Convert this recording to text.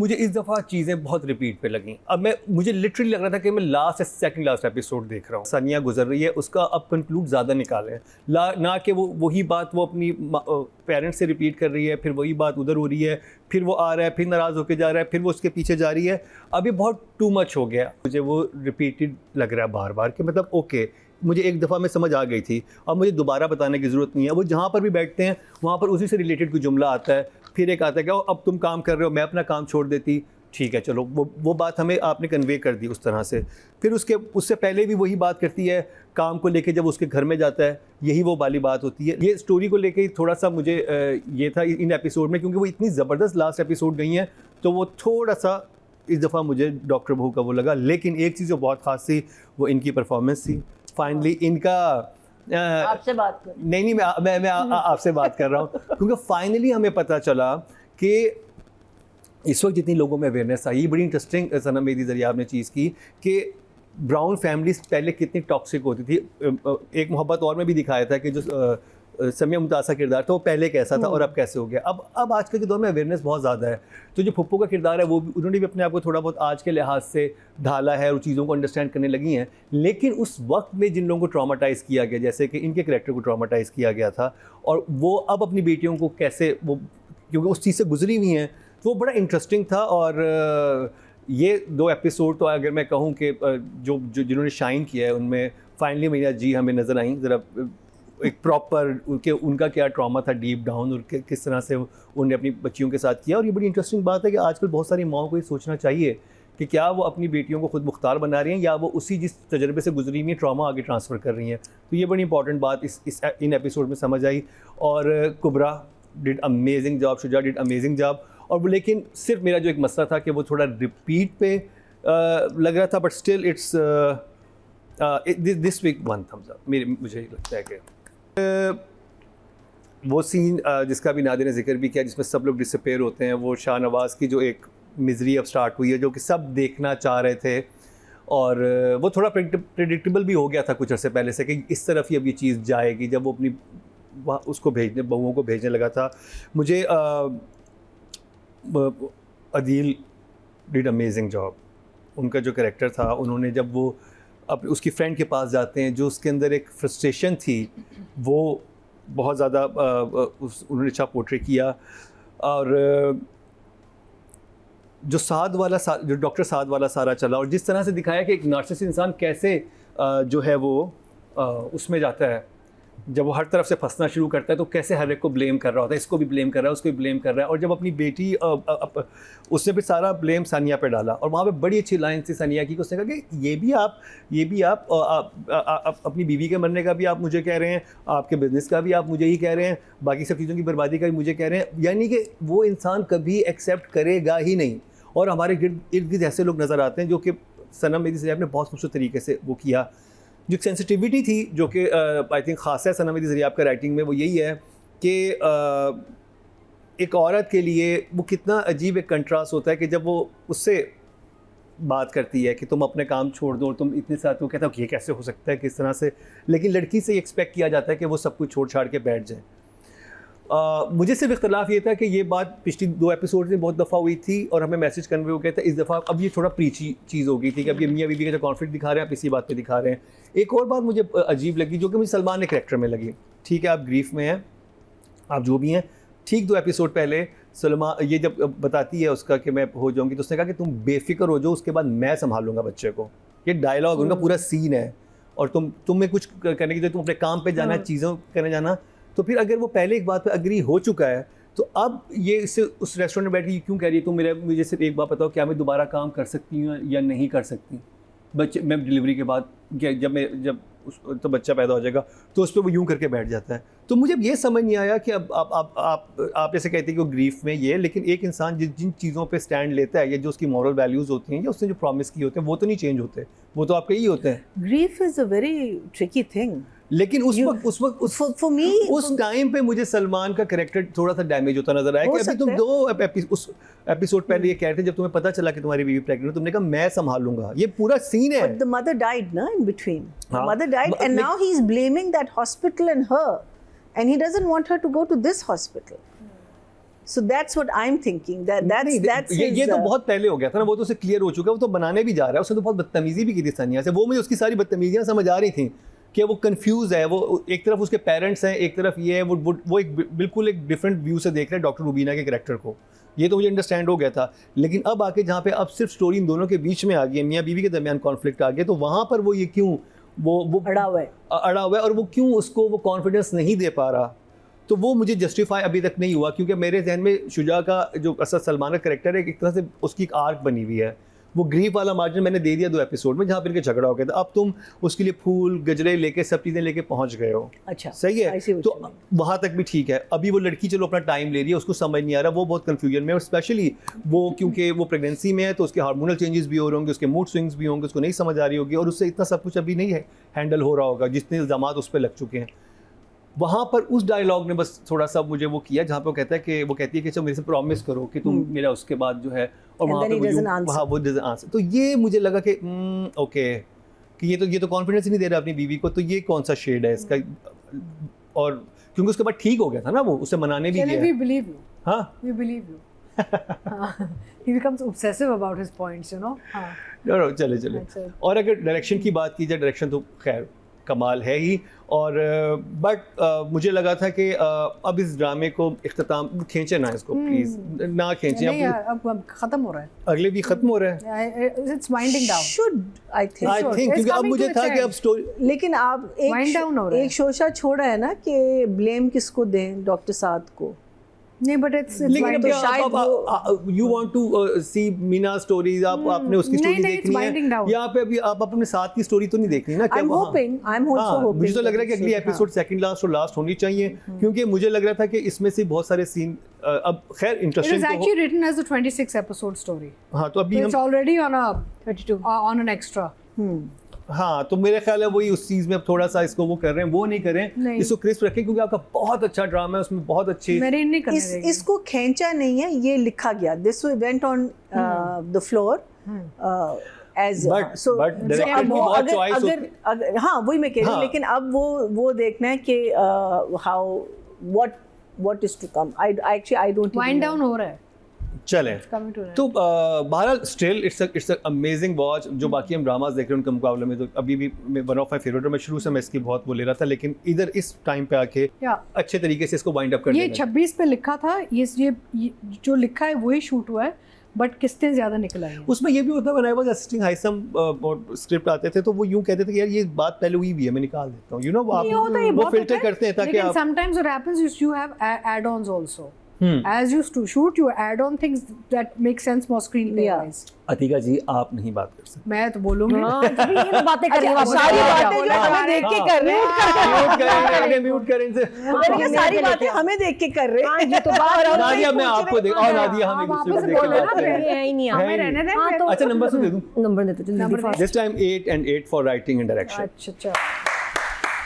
मुझे इस दफ़ा चीज़ें बहुत रिपीट पे लगी। अब मुझे लिटरली लग रहा था कि मैं सेकंड लास्ट एपिसोड देख रहा हूँ। सानिया गुजर रही है, उसका अब कंक्लूड ज़्यादा निकालें, ना कि वही बात वो अपनी पेरेंट्स से रिपीट कर रही है, फिर वही बात उधर हो रही है, फिर वो आ रहा है, फिर नाराज़ होकर जा रहा है, फिर वो उसके पीछे जा रही है। अब ये बहुत टू मच हो गया, मुझे वो रिपीटेड लग रहा है बार बार कि मतलब ओके, मुझे एक दफ़ा में समझ आ गई थी, अब मुझे दोबारा बताने की ज़रूरत नहीं है। वो जहाँ पर भी बैठते हैं वहाँ पर उसी से रिलेटेड कोई जुमला आता है, फिर एक आता है कि अब तुम काम कर रहे हो, मैं अपना काम छोड़ देती, ठीक है चलो, वो बात हमें आपने कन्वे कर दी उस तरह से। फिर उससे पहले भी वही बात करती है काम को लेके, जब उसके घर में जाता है यही वो वाली बात होती है। ये स्टोरी को लेके थोड़ा सा मुझे ये था इन एपिसोड में, क्योंकि वो इतनी ज़बरदस्त लास्ट एपिसोड गई हैं, तो वो थोड़ा सा इस दफ़ा मुझे डॉक्टर बहू का वो लगा। लेकिन एक चीज़ जो बहुत ख़ास थी वो इनकी परफॉर्मेंस थी। फाइनली इनका आपसे बात कर नहीं मैं आपसे बात कर रहा हूँ, क्योंकि फाइनली हमें पता चला कि इस वक्त जितनी लोगों में अवेयरनेस आई, बड़ी इंटरेस्टिंग सनम मेरी ज़रिए आपने चीज़ की कि ब्राउन फैमिलीज पहले कितनी टॉक्सिक होती थी। एक मोहब्बत और में भी दिखाया था कि जो समिया मुमताज़ का किरदार था वो पहले कैसा था और अब कैसे हो गया। अब आजकल के दौर में अवेयरनेस बहुत ज़्यादा है, तो जो फुप्पो का किरदार है वो भी उन्होंने भी अपने आप को थोड़ा बहुत आज के लिहाज से ढाला है और चीज़ों को अंडरस्टैंड करने लगी हैं। लेकिन उस वक्त में जिन लोगों को ट्रॉमाटाइज़ किया गया, जैसे कि इनके कैरेक्टर को ट्रॉमाटाइज़ किया गया था, और वो अब अपनी बेटियों को कैसे वो, क्योंकि उस चीज़ से गुजरी हुई हैं, तो वो बड़ा इंटरेस्टिंग था। और ये 2 एपिसोड तो अगर मैं कहूँ कि जो जिन्होंने शाइन किया है उनमें फाइनली मैया जी हमें नज़र आई, ज़रा एक प्रॉपर उनका क्या ट्रॉमा था डीप डाउन, और किस तरह से उन्होंने अपनी बच्चियों के साथ किया। और ये बड़ी इंटरेस्टिंग बात है कि आजकल बहुत सारी माओं को ये सोचना चाहिए कि क्या वो अपनी बेटियों को खुद मुख्तार बना रही हैं या वो उसी जिस तजर्बे से गुजरी हुई ट्रॉमा आगे ट्रांसफ़र कर रही हैं। तो ये बड़ी इंपॉर्टेंट बात इन एपिसोड में समझ आई। और Kubra did amazing job, Shuja did amazing job. और वो, लेकिन सिर्फ मेरा जो एक मसला था कि वो थोड़ा रिपीट पे लग रहा था, but still it's this week 1 thumbs up मुझे लगता है कि वो सीन जिसका भी नादिर ने जिक्र भी किया, जिसमें सब लोग डिसअपेयर होते हैं, वो शाहनवाज़ की जो एक मिज़री अब स्टार्ट हुई है, जो कि सब देखना चाह रहे थे, और वो थोड़ा प्रेडिक्टेबल भी हो गया था कुछ अर्से पहले से कि इस तरफ ही अब ये चीज़ जाएगी। जब वो अपनी उसको बहुओं को भेजने लगा था, मुझे अदील डिड अमेजिंग जॉब। उनका जो कैरेक्टर था, उन्होंने जब वो अब उसकी फ्रेंड के पास जाते हैं, जो उसके अंदर एक फ्रस्ट्रेशन थी, वो बहुत ज़्यादा उन्होंने अच्छा पोर्ट्रे किया। और जो डॉक्टर साद वाला सारा चला, और जिस तरह से दिखाया कि एक नार्सिसिस्ट इंसान कैसे जो है वो उसमें जाता है, जब वो हर तरफ से फंसना शुरू करता है, तो कैसे हर एक को ब्लेम कर रहा होता है, इसको भी ब्लेम कर रहा है, उसको भी ब्लेम कर रहा है। और जब अपनी बेटी उसने भी सारा ब्लेम सानिया पे डाला, और वहाँ पे बड़ी अच्छी लाइन थी सानिया की, उसने कहा कि ये भी आप अपनी बीवी के मरने का भी आप मुझे कह रहे हैं, आपके बिज़नेस का भी आप मुझे ही कह रहे हैं, बाकी सब चीज़ों की बर्बादी का भी मुझे कह रहे हैं। यानी कि वो इंसान कभी एक्सेप्ट करेगा ही नहीं। और हमारे इर्द गिर्द ऐसे लोग नज़र आते हैं जो कि सनम मेरी ज़रिए ने बहुत खूबसूरत तरीके से वो किया। जो सेंसिटिविटी थी, जो कि आई थिंक ख़ास है सनम मेरी ज़रिए आपका राइटिंग में, वो यही है कि एक औरत के लिए वो कितना अजीब एक कंट्रास्ट होता है कि जब वो उससे बात करती है कि तुम अपने काम छोड़ दो और तुम इतने साथ, वो कहता है कि ये कैसे हो सकता है, किस तरह से। लेकिन लड़की से एक्सपेक्ट किया जाता है कि वो सब कुछ छोड़ छाड़ के बैठ जाए। मुझे सिर्फ इख्तलाफ ये था कि ये बात पिछली 2 एपिसोड में बहुत दफ़ा हुई थी और हमें मैसेज कन्वे हो गया था। इस दफ़ा अब ये थोड़ा प्रीची चीज़ हो गई थी कि अब ये मियाँ बीवी का जो कॉन्फ्लिक्ट दिखा रहे हैं, आप इसी बात पे दिखा रहे हैं। एक और बात मुझे अजीब लगी, जो कि मुझे सलमान के कैरेक्टर में लगी। ठीक है, आप ग्रीफ में हैं, आप जो भी हैं, ठीक 2 एपिसोड पहले सलमान ये जब बताती है उसका कि मैं हो जाऊँगी, तो उसने कहा कि तुम बेफिक्र हो जाओ, उसके बाद मैं संभालूंगा बच्चे को। ये डायलॉग उनका पूरा सीन है। और तुम्हें कुछ करने की, तुम अपने काम पर जाना, चीज़ों करने जाना। तो फिर अगर वो पहले एक बात पे अग्री हो चुका है, तो अब ये इससे उस रेस्टोरेंट में बैठ के क्यों कह रही है तुम मुझे सिर्फ एक बात बताओ, क्या मैं दोबारा काम कर सकती हूँ या नहीं कर सकती? मैं डिलीवरी के बाद जब तो बच्चा पैदा हो जाएगा, तो उस पर वो यूँ करके बैठ जाता है। तो मुझे ये समझ नहीं आया कि अब आप जैसे कहते हैं कि वो ग्रीफ में ये, लेकिन एक इंसान जिन चीज़ों पे स्टैंड लेता है, या जो उसकी मॉरल वैल्यूज़ होती हैं, या उसने जो प्रॉमिस किए होते हैं, वो तो नहीं चेंज होते, वो तो आपके ही होते हैं। Grief is a very tricky thing. लेकिन उस वक्त for me उस टाइम पे मुझे सलमान का कैरेक्टर थोड़ा सा डैमेज होता नजर आया कि अभी तुम 2 एपिसोड पहले ये कह रहे थे, जब तुम्हें पता चला कि तुम्हारी बीवी प्रेग्नेंट है, तुमने कहा मैं संभालूंगा। ये पूरा सीन है। But the mother died, na, in between. The mother died, and now he's blaming that hospital and her, and he doesn't want her to go to this hospital. So that's what I'm thinking. That's ये तो बहुत पहले हो गया था ना, वो तो उसे क्लियर हो चुका है, वो तो बनाने भी जा रहा है, उसने तो बहुत बदतमीजी भी की थी सानिया से, वो मुझे उसकी सारी बदतमीजियाँ समझ आ रही थी कि वो कंफ्यूज है, वो एक तरफ उसके पेरेंट्स हैं, एक तरफ ये है, वो एक बिल्कुल एक डिफरेंट व्यू से देख रहे हैं डॉक्टर रुबीना के कैरेक्टर को, ये तो मुझे अंडरस्टैंड हो गया था। लेकिन अब आके जहाँ पे अब सिर्फ स्टोरी इन दोनों के बीच में आ गई है, मियाँ बीवी के दरमियान कॉन्फ्लिक्ट आ गया, तो वहाँ पर वो ये क्यों वो अड़ा हुआ है और वो क्यों उसको वो कॉन्फिडेंस नहीं दे पा रहा, तो वो मुझे जस्टिफाई अभी तक नहीं हुआ, क्योंकि मेरे जहन में शुजा का जो असद सलमान का कैरेक्टर है एक तरह से उसकी एक आर्क बनी हुई है, वो ग्रीफ वाला मार्जिन मैंने दे दिया 2 एपिसोड में जहाँ पर इनके झगड़ा हो गया था, अब तुम उसके लिए फूल गजरे लेके सब चीज़ें लेके पहुँच गए हो, अच्छा सही है, I see what तो you mean. वहाँ तक भी ठीक है। अभी वो लड़की चलो अपना टाइम ले रही है, उसको समझ नहीं आ रहा, वो बहुत कन्फ्यूजन में, और स्पेशली वो क्योंकि वो प्रेगनेंसी में है तो उसके हार्मोनल चेंजेस भी हो रहे होंगे, उसके मूड स्विंग्स भी होंगे, उसको नहीं समझ आ रही होगी, और उससे इतना सब कुछ अभी नहीं है हैंडल हो रहा होगा जितने इल्ज़ामात उस पर लग चुके हैं। वहाँ पर उस डायलॉग ने बस थोड़ा सा मुझे वो किया जहाँ पे वो कहता है कि वो कहती है कि चलो मेरे से प्रॉमिस करो कि तुम मेरा उसके बाद जो है, और वहाँ पे वो डजंट आंसर, तो ये मुझे लगा कि ओके कि ये तो कॉन्फिडेंस ही नहीं दे रहा अपनी बीवी को, तो ये कौन सा शेड है इसका, और क्योंकि उसके बाद ठीक हो गया था ना, वो उसे मनाने भी गया। We believe you. हाँ We believe you. He becomes obsessive about his points, you know. हाँ. चले अच्छा. और अगर डायरेक्शन की बात की जाए, डायरेक्शन तो खैर कमाल है ही, और बट मुझे लगा था कि अब इस ड्रामे को इख्तिताम खींचे ना, इसको प्लीज ना खींचे, नहीं यार, अब खत्म हो रहा है. अगले भी खत्म हो रहा है, It's winding down. should I think I think, क्योंकि अब मुझे था कि अब स्टोरी, लेकिन आप Wind down हो रहा है. एक शोशा छोड़ा है ना कि ब्लेम किसको दें, डॉक्टर साद को। नहीं, but it's लेकिन winding अब down. You want to see Meena stories, आपने उसकी स्टोरी नहीं, it's देखनी winding है, down. यहाँ पे अभी आप अपने साथ की स्टोरी तो नहीं देखनी ना, I'm also hoping मुझे तो लग रहा है कि अगली एपिसोड सेकंड लास्ट और लास्ट होनी चाहिए, क्योंकि मुझे लग रहा था कि इसमें से बहुत सारे सीन अब खैर It interesting is actually written as a 26 episode story. हाँ, तो अभी So it's हम already on a 22 on an extra. हाँ, तो मेरे ख्याल है वही उस चीज़ में थोड़ा सा इसको वो कर रहे हैं, वो नहीं करें, नहीं। इसको क्रिस्प रखें, क्योंकि आपका बहुत अच्छा ड्रामा है, उसमें बहुत अच्छी मेरे नहीं करने देंगे. इसको खींचा नहीं है, ये लिखा गया, this went on the floor as But director की बहुत choice अगर हाँ वही मैं कह रही हूँ, हाँ। लेकिन अब वो देखना है कि how what is to come. I don't even Wind know. down हो रहा है. चले। Coming to an end. तो बहरहाल स्टिल इट्स अमेजिंग वॉच, जो बाकी हम ड्रामास देख रहे हैं उनके मुकाबले में, तो अभी भी वन ऑफ माई फेवरेट है, मैं शुरू से मैं इसकी बहुत वो ले रहा था, लेकिन इधर इस टाइम पे आके Yeah. अच्छे तरीके से इसको वाइंड अप कर ये देना। 26 पे लिखा था, ये जो लिखा है वही शूट हुआ है, बट किस्तें ज्यादा निकल आई हैं. उसमें ये भी होता है, व्हेन आई वाज असिस्टिंग हाइसम और स्क्रिप्ट आते थे तो वो यूं कहते थे कि यार ये बात पहले हुई भी है, मैं निकाल देता हूँ, यू नो, आप ये होता है, ये वो बहुत फिल्टर होता है, करते हैं ताकि लेकिन आप sometimes what happens is you have add-ons also. As you shoot, you add on things that make sense more screenplay wise. Atika जी आप नहीं बात कर सकते, मैं तो बोलूंगी. तभी ये बातें कर रही हूँ, अच्छा, सारी आप बातें जो हमें देख के कर रहे हैं, म्यूट करें इनसे। मैंने कहा सारी बातें हमें देख के कर रहे हैं। ये तो बात और नादिया मैं आपको देख, और नादिया हम आप एक दूसरे वापस को देख के बोलो बात ना, कर रहे हैं। है ही नहीं है आप। ही रहने दें. हाँ, तो अच्छा नंबर से दे दूं, नंबर देते जल्दी number fast. This time 8 and 8 for writing and direction। अच्छा.